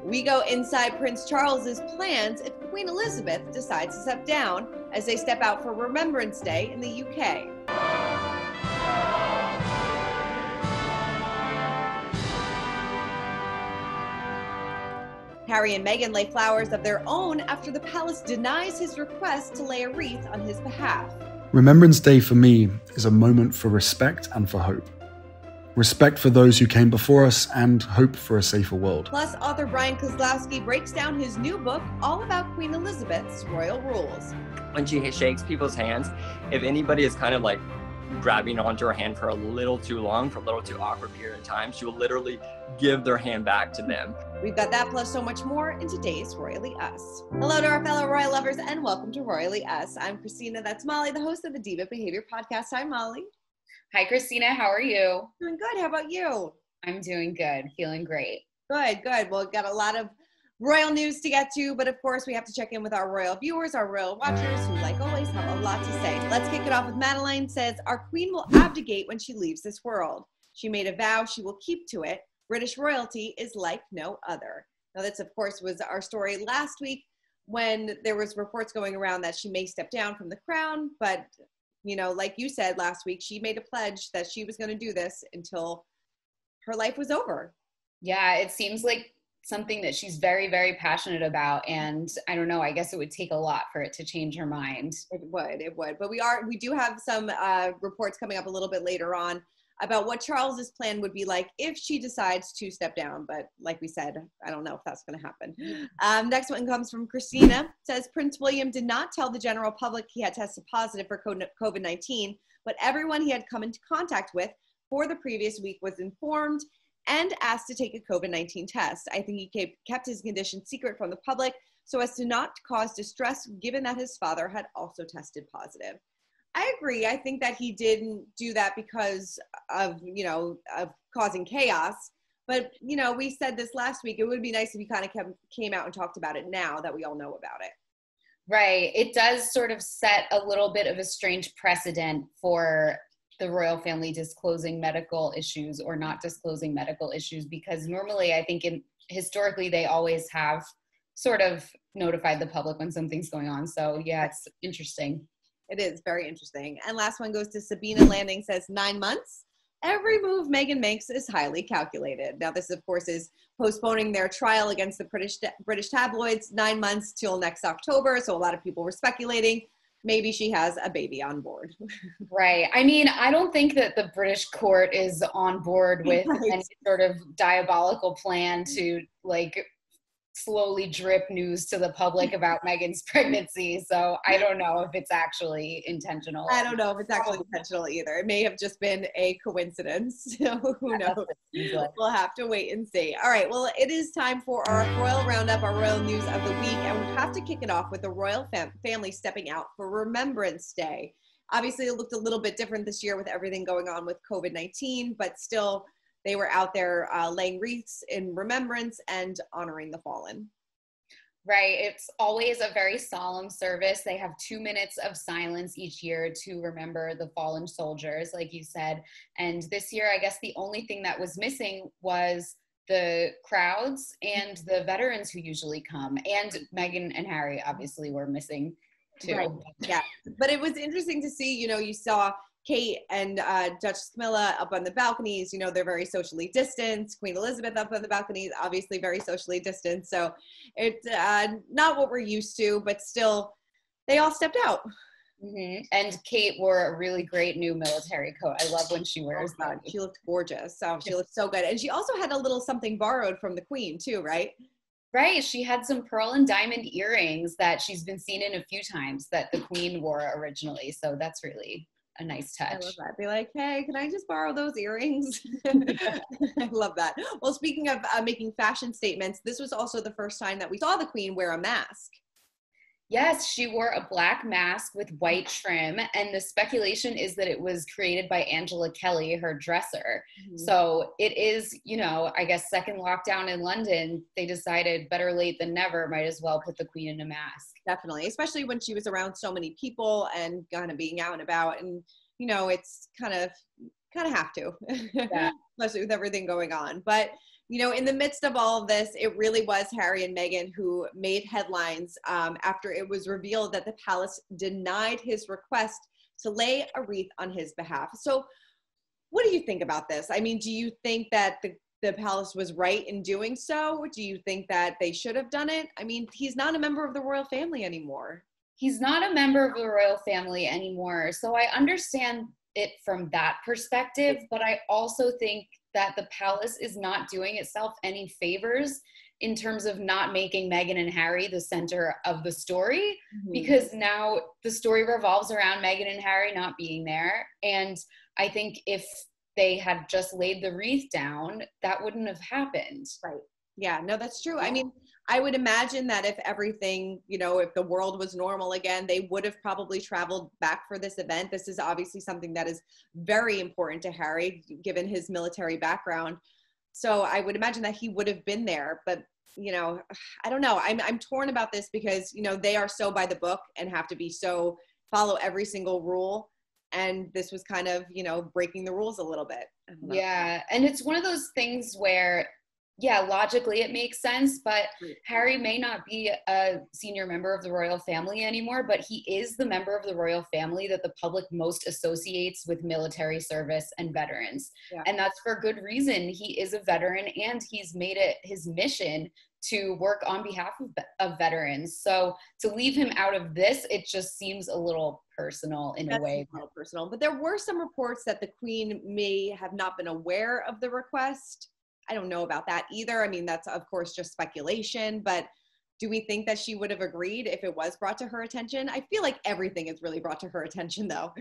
We go inside Prince Charles's plans if Queen Elizabeth decides to step down as they step out for Remembrance Day in the UK. Harry and Meghan lay flowers of their own after the palace denies his request to lay a wreath on his behalf. Remembrance Day for me is a moment for respect and for hope. Respect for those who came before us and hope for a safer world. Plus, author Bryan Kozlowski breaks down his new book all about Queen Elizabeth's royal rules. When she shakes people's hands, if anybody is kind of like grabbing onto her hand for a little too long, for a little too awkward period of time, she will literally give their hand back to them. We've got that plus so much more in today's Royally Us. Hello to our fellow royal lovers and welcome to Royally Us. I'm Christina, that's Molly, the host of the Diva Behavior Podcast. Hi, Molly. Hi, Christina. How are you? Doing good. How about you? I'm doing good. Feeling great. Good, good. Well, we've got a lot of royal news to get to, but of course we have to check in with our royal viewers, our royal watchers, who like always have a lot to say. Let's kick it off with Madeline says, our queen will abdicate when she leaves this world. She made a vow she will keep to it. British royalty is like no other. Now this, of course, was our story last week when there was reports going around that she may step down from the crown, but you know, like you said last week, she made a pledge that she was going to do this until her life was over. Yeah, it seems like something that she's very, very passionate about. And I don't know, I guess it would take a lot for it to change her mind. It would. But we do have some reports coming up a little bit later on about what Charles's plan would be like if she decides to step down. But like we said, I don't know if that's going to happen. Next one comes from Christina. Says Prince William did not tell the general public he had tested positive for COVID-19, but everyone he had come into contact with for the previous week was informed and asked to take a COVID-19 test. I think he kept his condition secret from the public so as to not cause distress, given that his father had also tested positive. I agree. I think that he didn't do that because of, of causing chaos. But, we said this last week, it would be nice if he kind of came out and talked about it now that we all know about it. Right. It does sort of set a little bit of a strange precedent for the royal family disclosing medical issues or not disclosing medical issues, because normally I think historically they always have sort of notified the public when something's going on. So yeah, it's interesting. It is very interesting. And last one goes to Sabina Landing, says 9 months. Every move Meghan makes is highly calculated. Now this, of course, is postponing their trial against the British tabloids 9 months till next October. So a lot of people were speculating maybe she has a baby on board. Right. I mean, I don't think that the British court is on board with any sort of diabolical plan to slowly drip news to the public about Meghan's pregnancy. So I don't know if it's actually intentional. I don't know if it's actually intentional either. It may have just been a coincidence. So who knows? We'll have to wait and see. All right. Well, it is time for our royal roundup, our royal news of the week. And we have to kick it off with the royal family stepping out for Remembrance Day. Obviously, it looked a little bit different this year with everything going on with COVID-19, but still, they were out there laying wreaths in remembrance and honoring the fallen. Right. It's always a very solemn service. They have 2 minutes of silence each year to remember the fallen soldiers, like you said. And this year, I guess the only thing that was missing was the crowds and the veterans who usually come. And Meghan and Harry obviously were missing too. Right. Yeah. But it was interesting to see, you saw Kate and Duchess Camilla up on the balconies. They're very socially distanced. Queen Elizabeth up on the balconies, obviously very socially distanced. So it's not what we're used to, but still, they all stepped out. Mm-hmm. And Kate wore a really great new military coat. I love when she wears that. She looked gorgeous. So she looked so good. And she also had a little something borrowed from the Queen too, right? Right. She had some pearl and diamond earrings that she's been seen in a few times that the Queen wore originally. So that's really a nice touch. I love that. Be like, hey, can I just borrow those earrings? I love that. Well, speaking of making fashion statements, this was also the first time that we saw the Queen wear a mask. Yes, she wore a black mask with white trim, and the speculation is that it was created by Angela Kelly, her dresser. Mm-hmm. So it is, I guess second lockdown in London, they decided better late than never, might as well put the Queen in a mask. Definitely, especially when she was around so many people and kind of being out and about, and it's kind of have to, yeah. Especially with everything going on. But You know, in the midst of all of this, it really was Harry and Meghan who made headlines after it was revealed that the palace denied his request to lay a wreath on his behalf. So what do you think about this? I mean, do you think that the palace was right in doing so? Do you think that they should have done it? I mean, he's not a member of the royal family anymore. He's not a member of the royal family anymore. So I understand it from that perspective, but I also think that the palace is not doing itself any favors in terms of not making Meghan and Harry the center of the story, because now the story revolves around Meghan and Harry not being there. And I think if they had just laid the wreath down, that wouldn't have happened. Right. Yeah, no, that's true. I mean, I would imagine that if everything, you know, if the world was normal again, they would have probably traveled back for this event. This is obviously something that is very important to Harry, given his military background. So I would imagine that he would have been there. But, you know, I don't know. I'm torn about this because, you know, they are so by the book and have to be so follow every single rule. And this was kind of, you know, breaking the rules a little bit. Yeah. And it's one of those things where, yeah, logically it makes sense, but Harry may not be a senior member of the royal family anymore, but he is the member of the royal family that the public most associates with military service and veterans. Yeah. And that's for good reason. He is a veteran and he's made it his mission to work on behalf of veterans. So to leave him out of this, it just seems a little personal in a way. A little personal, but there were some reports that the Queen may have not been aware of the request. I don't know about that either. I mean, that's of course just speculation, but do we think that she would have agreed if it was brought to her attention? I feel like everything is really brought to her attention though.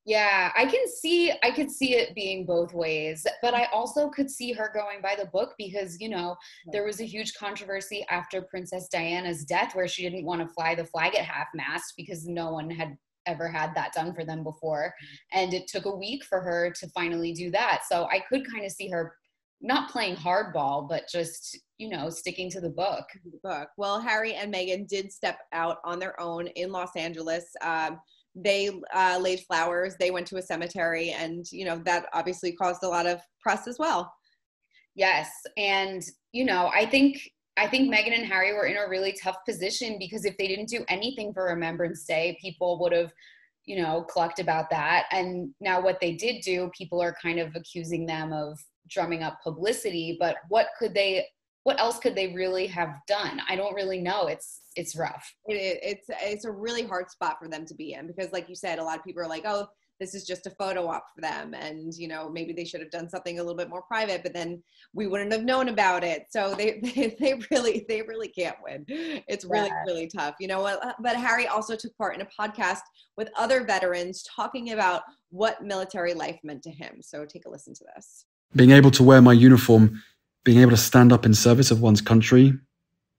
Yeah, I could see it being both ways, but I also could see her going by the book because, you know, there was a huge controversy after Princess Diana's death where she didn't want to fly the flag at half-mast because no one had ever had that done for them before. And it took a week for her to finally do that. So I could kind of see her not playing hardball, but just, you know, sticking to the book. Well, Harry and Meghan did step out on their own in Los Angeles. They laid flowers. They went to a cemetery, and, you know, that obviously caused a lot of press as well. Yes. And, you know, I think Meghan and Harry were in a really tough position because if they didn't do anything for Remembrance Day, people would have, you know, clucked about that. And now what they did do, people are kind of accusing them of drumming up publicity, but what else could they really have done? I don't really know. It's rough. It's a really hard spot for them to be in because, like you said, a lot of people are like, oh, this is just a photo op for them, and, you know, maybe they should have done something a little bit more private, but then we wouldn't have known about it. So they really can't win. It's really tough, you know. But Harry also took part in a podcast with other veterans talking about what military life meant to him. So take a listen to this. Being able to wear my uniform, being able to stand up in service of one's country,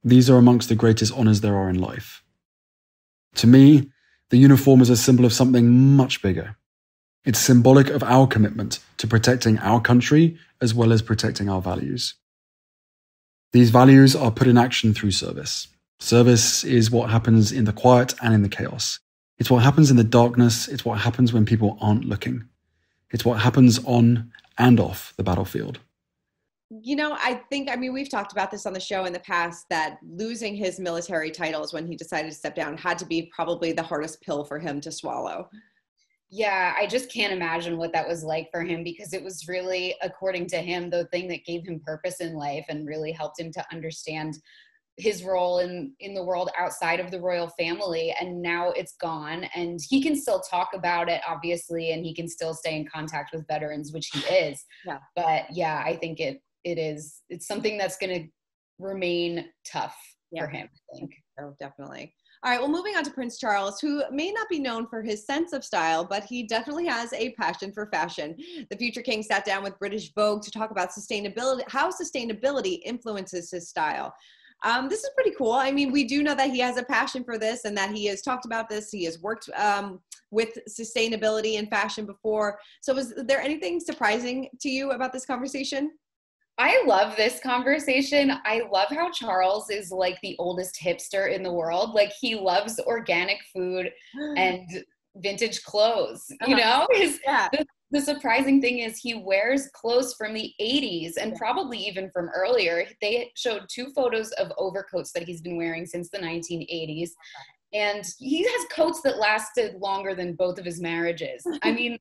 these are amongst the greatest honors there are in life. To me, the uniform is a symbol of something much bigger. It's symbolic of our commitment to protecting our country as well as protecting our values. These values are put in action through service. Service is what happens in the quiet and in the chaos. It's what happens in the darkness. It's what happens when people aren't looking. It's what happens on and off the battlefield. You know, I mean, we've talked about this on the show in the past, that losing his military titles when he decided to step down had to be probably the hardest pill for him to swallow. Yeah, I just can't imagine what that was like for him because it was really, according to him, the thing that gave him purpose in life and really helped him to understand his role in the world outside of the royal family. And now it's gone, and he can still talk about it, obviously, and he can still stay in contact with veterans, which he is. Yeah. But yeah, I think it's something that's going to remain tough for him, I think. Oh, definitely. All right, well, moving on to Prince Charles, who may not be known for his sense of style, but he definitely has a passion for fashion. The future king sat down with British Vogue to talk about sustainability, how sustainability influences his style. This is pretty cool. I mean, we do know that he has a passion for this and that he has talked about this. He has worked with sustainability and fashion before. So was there anything surprising to you about this conversation? I love this conversation. I love how Charles is like the oldest hipster in the world. Like, he loves organic food and vintage clothes, you know? the surprising thing is he wears clothes from the 80s and probably even from earlier. They showed 2 photos of overcoats that he's been wearing since the 1980s. And he has coats that lasted longer than both of his marriages. I mean,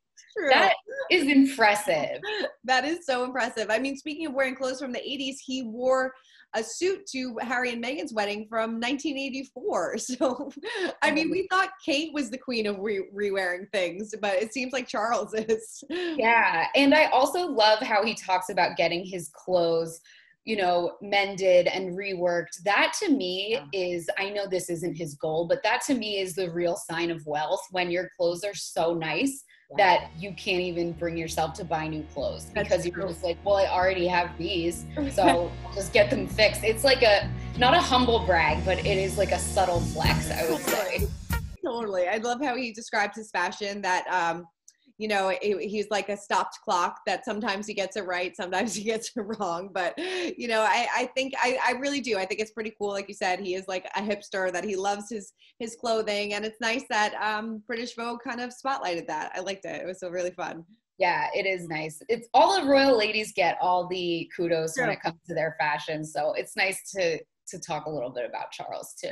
that is impressive. That is so impressive. I mean, speaking of wearing clothes from the 80s, he wore a suit to Harry and Meghan's wedding from 1984. So, I mean, we thought Kate was the queen of re-wearing things, but it seems like Charles is. Yeah. And I also love how he talks about getting his clothes, you know, mended and reworked. That to me is, I know this isn't his goal, but that to me is the real sign of wealth, when your clothes are so nice that you can't even bring yourself to buy new clothes because you're just like, well, I already have these, so I'll just get them fixed. It's like not a humble brag, but it is like a subtle flex, I would say. Totally. I love how he describes his fashion, that, you know, he's like a stopped clock, that sometimes he gets it right, sometimes he gets it wrong. But, you know, I think, I really do. I think it's pretty cool. Like you said, he is like a hipster, that he loves his clothing. And it's nice that British Vogue kind of spotlighted that. I liked it. It was so really fun. Yeah, it is nice. It's all the royal ladies get all the kudos when it comes to their fashion. So it's nice to talk a little bit about Charles too.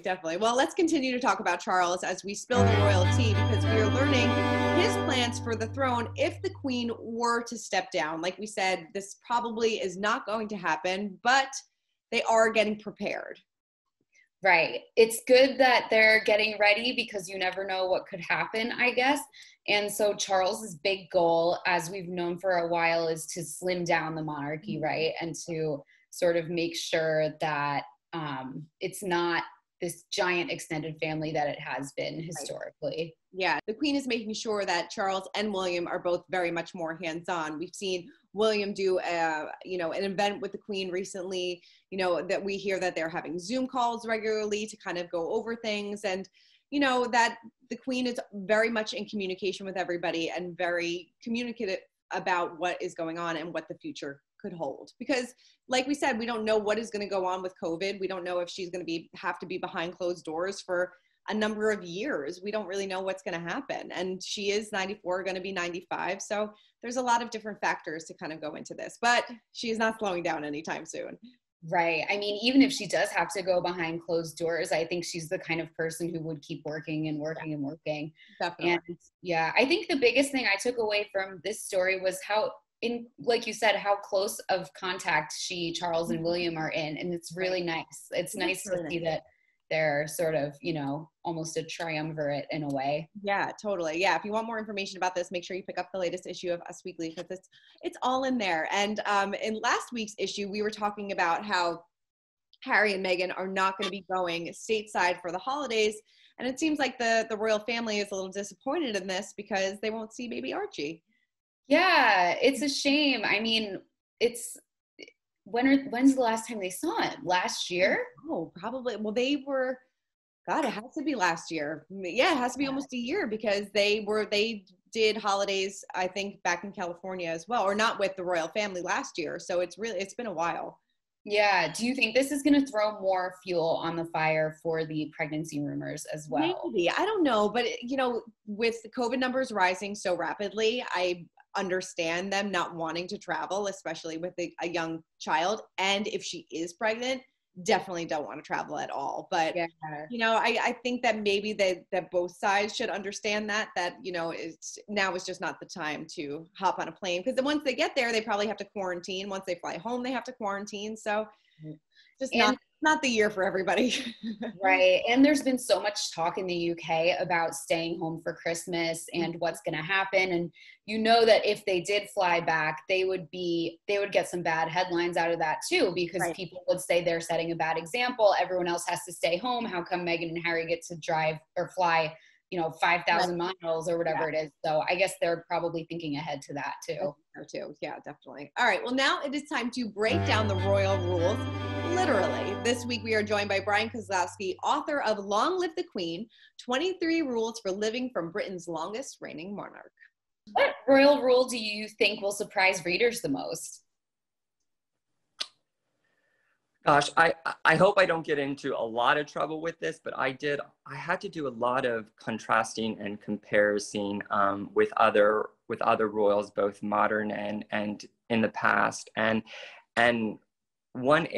Definitely. Well, let's continue to talk about Charles as we spill the royal tea, because we are learning his plans for the throne if the queen were to step down. Like we said, this probably is not going to happen, but they are getting prepared. Right. It's good that they're getting ready, because you never know what could happen, I guess. And so Charles's big goal, as we've known for a while, is to slim down the monarchy, right? And to sort of make sure that it's not this giant extended family that it has been historically. Yeah, the queen is making sure that Charles and William are both very much more hands-on. We've seen William do an event with the queen recently, you know, that we hear that they're having Zoom calls regularly to kind of go over things, and you know, that the queen is very much in communication with everybody and very communicative about what is going on and what the future could hold. Because like we said, we don't know what is going to go on with COVID. We don't know if she's going to have to be behind closed doors for a number of years. We don't really know what's going to happen. And she is 94, going to be 95. So there's a lot of different factors to kind of go into this, but she is not slowing down anytime soon. Right. I mean, even if she does have to go behind closed doors, I think she's the kind of person who would keep working and working and working. Definitely. And yeah, I think the biggest thing I took away from this story was how, like you said, how close of contact Charles and William are in. And it's really nice. It's nice to see that they're sort of, you know, almost a triumvirate in a way. Yeah, totally. Yeah. If you want more information about this, make sure you pick up the latest issue of Us Weekly, because it's all in there. And in last week's issue, we were talking about how Harry and Meghan are not going to be going stateside for the holidays. And it seems like the royal family is a little disappointed in this, because they won't see baby Archie. Yeah, it's a shame. I mean, when's the last time they saw him? Last year? Oh, probably. Well, God, it has to be last year. Yeah, it has to be almost a year, because they did holidays, I think, back in California as well, or not with the royal family last year. So it's been a while. Yeah. Do you think this is going to throw more fuel on the fire for the pregnancy rumors as well? Maybe. I don't know. But, you know, with the COVID numbers rising so rapidly, I understand them not wanting to travel, especially with a young child. And if she is pregnant, definitely don't want to travel at all. But you know, I think that maybe that both sides should understand that you know, now is just not the time to hop on a plane, because then once they get there, they probably have to quarantine. Once they fly home, they have to quarantine. So just not the year for everybody. Right. And there's been so much talk in the UK about staying home for Christmas and what's going to happen. And you know that if they did fly back, they would get some bad headlines out of that too, because people would say they're setting a bad example. Everyone else has to stay home. How come Meghan and Harry get to drive or fly, you know, 5,000 miles or whatever it is? So I guess they're probably thinking ahead to that too. Yeah, definitely. All right. Well, now it is time to break down the royal rules. Literally. This week we are joined by Bryan Kozlowski, author of Long Live the Queen, 23 Rules for Living from Britain's Longest Reigning Monarch. What royal rule do you think will surprise readers the most? Gosh, I hope I don't get into a lot of trouble with this, but I had to do a lot of contrasting and comparison with other with other royals, both modern and in the past. And one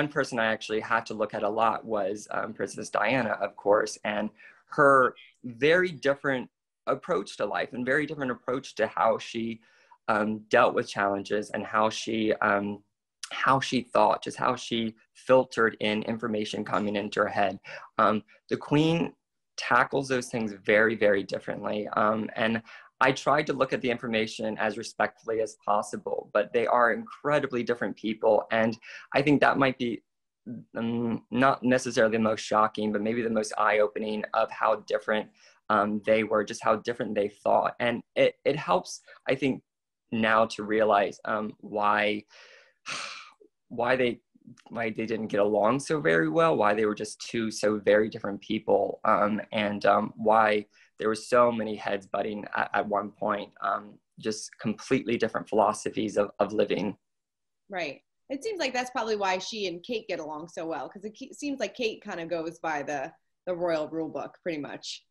person I actually had to look at a lot was Princess Diana, of course, and her very different approach to life and very different approach to how she dealt with challenges and how she thought, just how she filtered in information coming into her head. The Queen tackles those things very, very differently. And I tried to look at the information as respectfully as possible, but they are incredibly different people. And I think that might be not necessarily the most shocking, but maybe the most eye-opening of how different they were, just how different they thought. And it helps, I think, now to realize why they didn't get along so very well, why they were just two so very different people, and why there were so many heads butting at one point, just completely different philosophies of living. Right. It seems like that's probably why she and Kate get along so well, because it seems like Kate kind of goes by the royal rule book pretty much.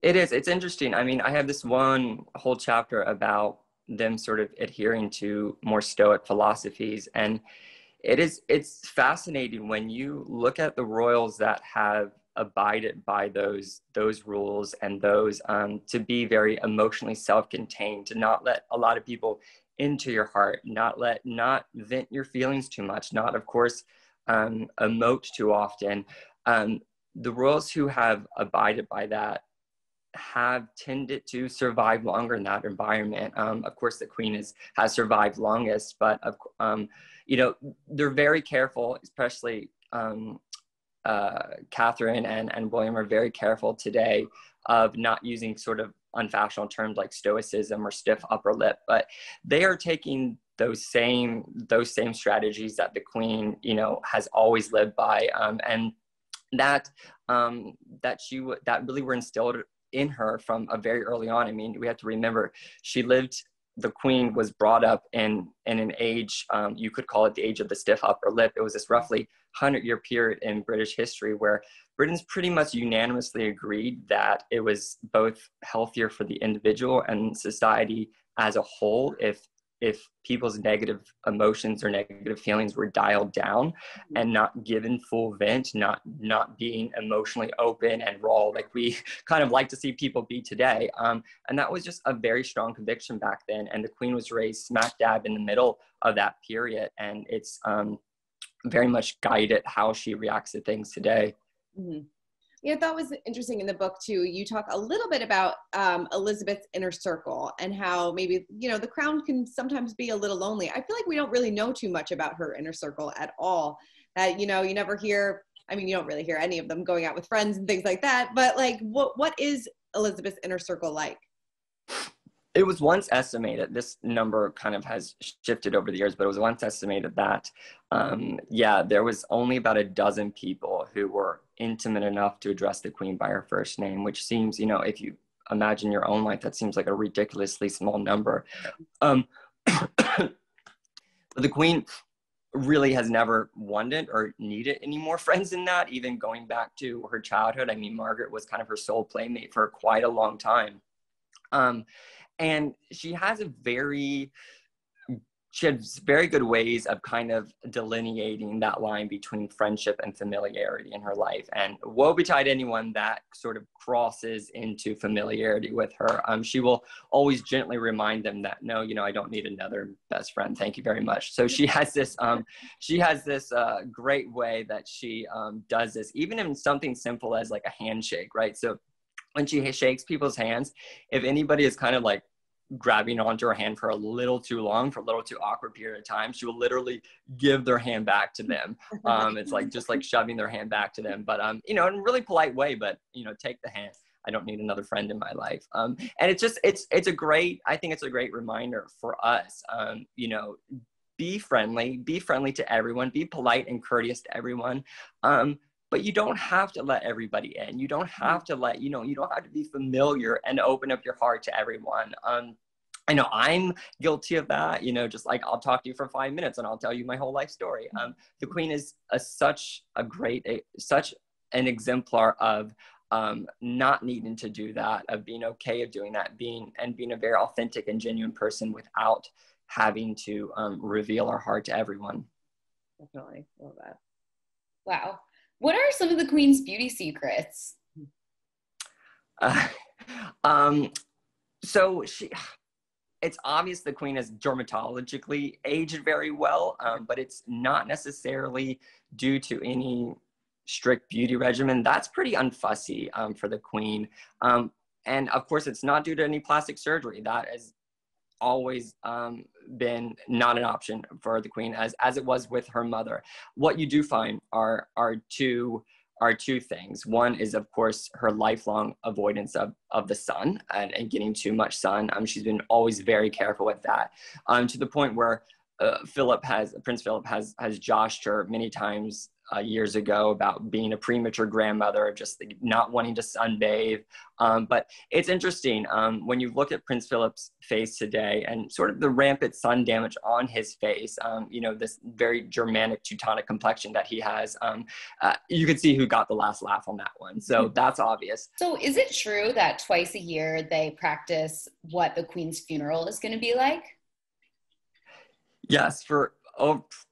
It is. It's interesting. I mean, I have this one whole chapter about them sort of adhering to more Stoic philosophies, and it's fascinating when you look at the royals that have abided by those rules and those to be very emotionally self-contained, to not let a lot of people into your heart, not vent your feelings too much, not of course emote too often. The royals who have abided by that have tended to survive longer in that environment. Of course, the Queen has survived longest, but you know, they're very careful, especially Catherine and William are very careful today of not using sort of unfashionable terms like stoicism or stiff upper lip, but they are taking those same strategies that the Queen, you know, has always lived by, and that really were instilled in her from a very early on. I mean, we have to remember the Queen was brought up in an age, you could call it the age of the stiff upper lip. It was this roughly 100-year period in British history where Britons pretty much unanimously agreed that it was both healthier for the individual and society as a whole if people's negative emotions or negative feelings were dialed down and not given full vent, not being emotionally open and raw like we kind of like to see people be today. And that was just a very strong conviction back then. And the Queen was raised smack dab in the middle of that period. And it's very much guided how she reacts to things today. Mm-hmm. Yeah, that was interesting in the book too. You talk a little bit about Elizabeth's inner circle and how maybe, you know, the crown can sometimes be a little lonely. I feel like we don't really know too much about her inner circle at all. You know, you never hear, I mean, you don't really hear any of them going out with friends and things like that, but like, what is Elizabeth's inner circle like? It was once estimated, this number kind of has shifted over the years, but it was once estimated that, there was only about a dozen people who were intimate enough to address the Queen by her first name, which seems, you know, if you imagine your own life, that seems like a ridiculously small number. But the Queen really has never wanted or needed any more friends than that, even going back to her childhood. I mean, Margaret was kind of her sole playmate for quite a long time. And she had very good ways of kind of delineating that line between friendship and familiarity in her life. And woe betide anyone that sort of crosses into familiarity with her. She will always gently remind them that, no, you know, I don't need another best friend. Thank you very much. So she has this great way that she does this, even in something simple as like a handshake, right? So when she shakes people's hands, if anybody is kind of like grabbing onto her hand for a little too long, for a little too awkward period of time, she will literally give their hand back to them. It's like just like shoving their hand back to them, but you know, in a really polite way, but you know, take the hand. I don't need another friend in my life. And it's just, I think it's a great reminder for us, you know, be friendly to everyone, be polite and courteous to everyone. But you don't have to let everybody in. You don't have to you don't have to be familiar and open up your heart to everyone. I know I'm guilty of that, you know, just like I'll talk to you for 5 minutes and I'll tell you my whole life story. The Queen is such an exemplar of not needing to do that, of being okay of doing that, being a very authentic and genuine person without having to reveal our heart to everyone. Definitely. Love that. Wow. What are some of the Queen's beauty secrets? So it's obvious the Queen is dermatologically aged very well, but it's not necessarily due to any strict beauty regimen. That's pretty unfussy for the Queen. And of course, it's not due to any plastic surgery. That has always been not an option for the Queen, as it was with her mother. What you do find are two things. One is, of course, her lifelong avoidance of the sun and getting too much sun. She's been always very careful with that, to the point where Prince Philip has joshed her many times years ago about being a premature grandmother, just not wanting to sunbathe. But it's interesting when you look at Prince Philip's face today and sort of the rampant sun damage on his face, this very Germanic Teutonic complexion that he has, you can see who got the last laugh on that one. So that's obvious. So is it true that twice a year they practice what the Queen's funeral is going to be like? Yes,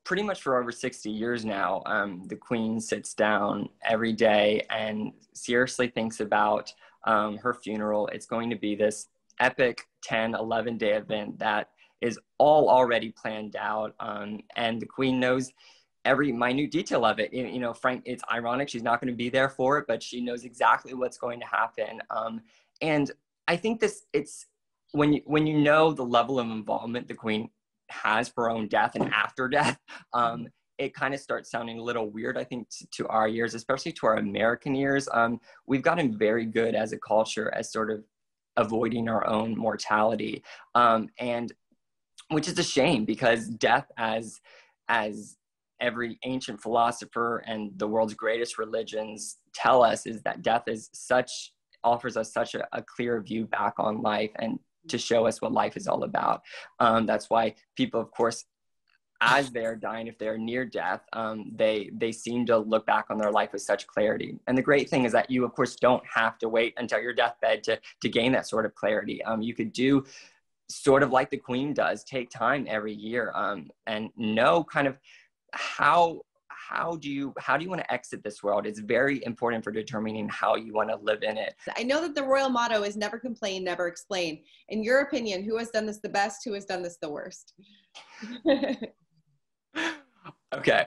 pretty much for over 60 years now, the Queen sits down every day and seriously thinks about her funeral. It's going to be this epic 10, 11-day event that is all already planned out, and the Queen knows every minute detail of it. Frank, it's ironic she's not going to be there for it, but she knows exactly what's going to happen. And I think it's when you know the level of involvement the Queen has for her own death and after death, it kind of starts sounding a little weird, I think, to our ears, especially to our American ears. We've gotten very good as a culture as sort of avoiding our own mortality, and which is a shame, because death, as every ancient philosopher and the world's greatest religions tell us, is that death offers us such a clear view back on life and to show us what life is all about. That's why people, of course, as they're dying, if they're near death, they seem to look back on their life with such clarity. And the great thing is that you, of course, don't have to wait until your deathbed to gain that sort of clarity. You could do sort of like the Queen does, take time every year and know kind of how do you want to exit this world. It's very important for determining how you want to live in it. I know that the royal motto is never complain, never explain. In your opinion, who has done this the best? Who has done this the worst? Okay.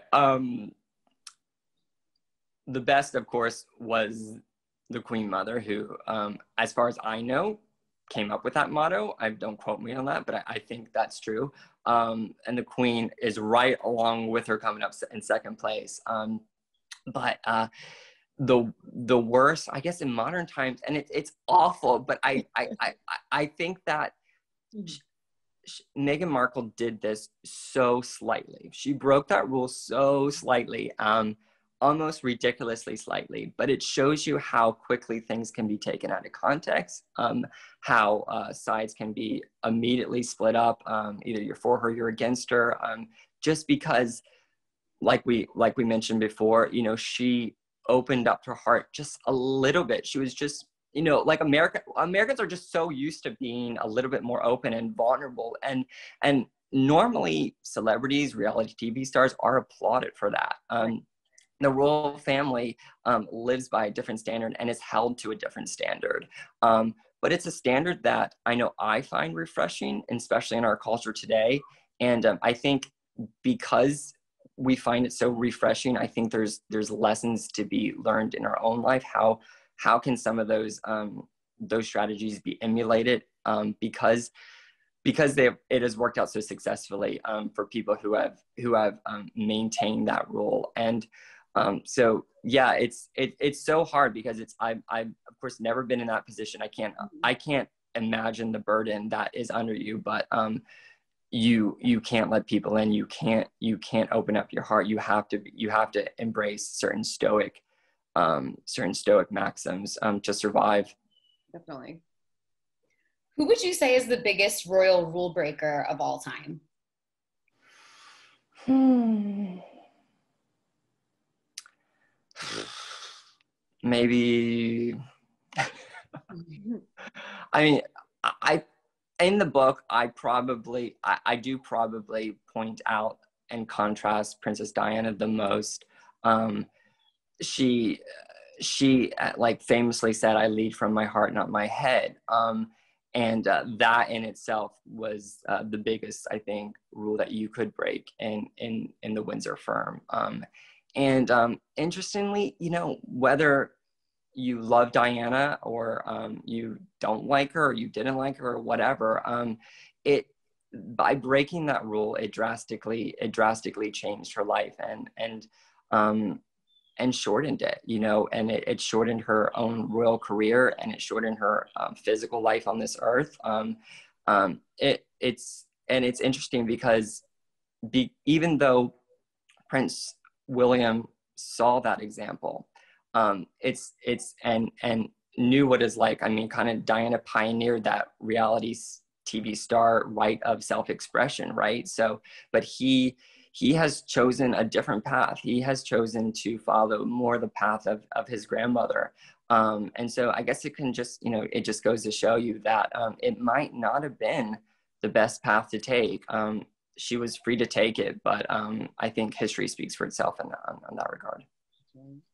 The best, of course, was the Queen Mother, who, as far as I know, came up with that motto. Don't quote me on that, but I think that's true. And the Queen is right along with her, coming up in second place. But the worst, I guess, in modern times, and it's awful, but I think that Meghan Markle did this so slightly. She broke that rule so slightly, almost ridiculously slightly, but it shows you how quickly things can be taken out of context, how sides can be immediately split up, either you're for her, you're against her, just because, like we mentioned before, she opened up her heart just a little bit. She was just, like Americans are just so used to being a little bit more open and vulnerable, and normally celebrities, reality TV stars are applauded for that. The royal family lives by a different standard and is held to a different standard. But it's a standard that I know I find refreshing, especially in our culture today. And I think because we find it so refreshing, I think there's lessons to be learned in our own life. How can some of those strategies be emulated? Because it has worked out so successfully for people who have maintained that role. And so yeah, it's so hard, because I've of course never been in that position. I can't imagine the burden that is under you, but you can't let people in. You can't open up your heart. You have to embrace certain stoic maxims to survive. Definitely. Who would you say is the biggest royal rule breaker of all time? maybe, I mean, in the book, I do probably point out and contrast Princess Diana the most. She like famously said, "I lead from my heart, not my head." And that in itself was the biggest, I think, rule that you could break in the Windsor firm. Interestingly, you know, whether you love Diana or you don't like her or you didn't like her or whatever, by breaking that rule, it drastically changed her life and shortened it, you know, and it shortened her own royal career, and it shortened her physical life on this earth. It's interesting because even though Prince William saw that example, and knew what it's like. I mean, kind of Diana pioneered that reality TV star right of self-expression, right? So, but he has chosen a different path. He has chosen to follow more the path of his grandmother. And so I guess it can just, you know, it just goes to show you that it might not have been the best path to take. She was free to take it, but I think history speaks for itself in that regard.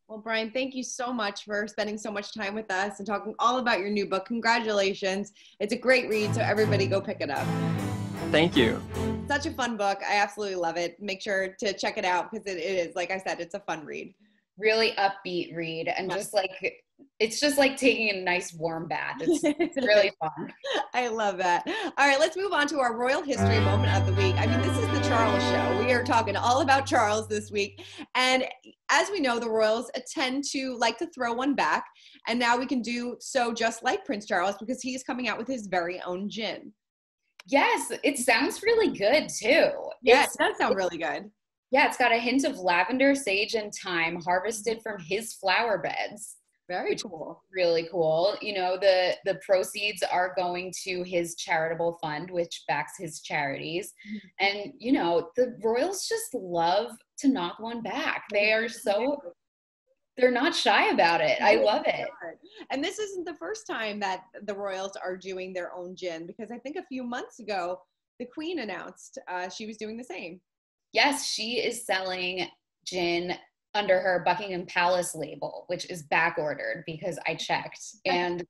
Well, Bryan, thank you so much for spending so much time with us and talking all about your new book. Congratulations. It's a great read, so everybody go pick it up. Thank you. Such a fun book. I absolutely love it. Make sure to check it out because it is, like I said, it's a fun read. Really upbeat read, and just like, it's just like taking a nice warm bath. It's really fun. I love that. All right, let's move on to our royal history moment of the week. I mean, this is the Charles show. We are talking all about Charles this week. And as we know, the royals tend to like to throw one back. And now we can do so just like Prince Charles because he's coming out with his very own gin. Yes, it sounds really good too. Yeah, it does sound really good. Yeah, it's got a hint of lavender, sage, and thyme harvested from his flower beds. Very cool. Really cool. You know, the proceeds are going to his charitable fund, which backs his charities. And, you know, the royals just love to knock one back. They're not shy about it. I love it. And this isn't the first time that the royals are doing their own gin, because I think a few months ago, the Queen announced she was doing the same. Yes, she is selling gin under her Buckingham Palace label, which is back ordered because I checked. And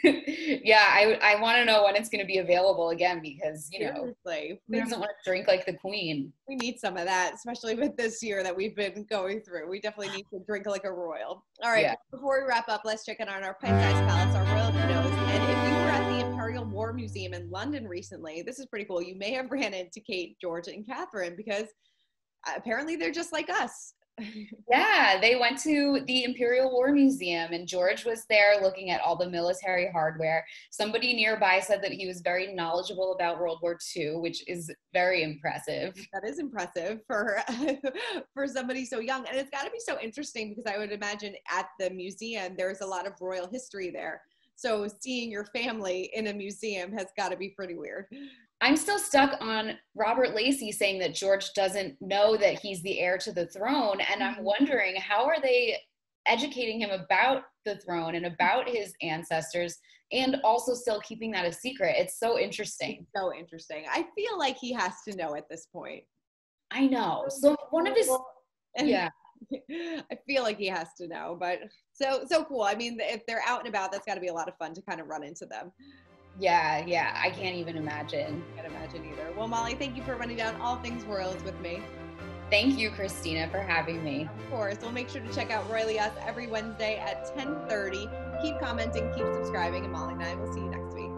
yeah, I want to know when it's going to be available again because, you know, who doesn't want to drink like the Queen? We need some of that, especially with this year that we've been going through. We definitely need to drink like a royal. All right, before we wrap up, let's check in on our pint-sized palace, our royal kiddos. And if you were at the Imperial War Museum in London recently, this is pretty cool. You may have ran into Kate, George, and Catherine because apparently they're just like us. Yeah, they went to the Imperial War Museum and George was there looking at all the military hardware. Somebody nearby said that he was very knowledgeable about World War II, which is very impressive. That is impressive for somebody so young. And it's got to be so interesting because I would imagine at the museum, there's a lot of royal history there. So seeing your family in a museum has got to be pretty weird. I'm still stuck on Robert Lacey saying that George doesn't know that he's the heir to the throne. And I'm wondering, how are they educating him about the throne and about his ancestors and also still keeping that a secret? It's so interesting. It's so interesting. I feel like he has to know at this point. I know. So one of his, yeah. I feel like he has to know, but so cool. I mean, if they're out and about, that's got to be a lot of fun to kind of run into them. Yeah, I can't even imagine. I can't imagine either. Well, Molly, thank you for running down all things royals with me. Thank you, Christina, for having me. Of course. We'll make sure to check out Royally Us every Wednesday at 10:30. Keep commenting, keep subscribing, and Molly and I will see you next week.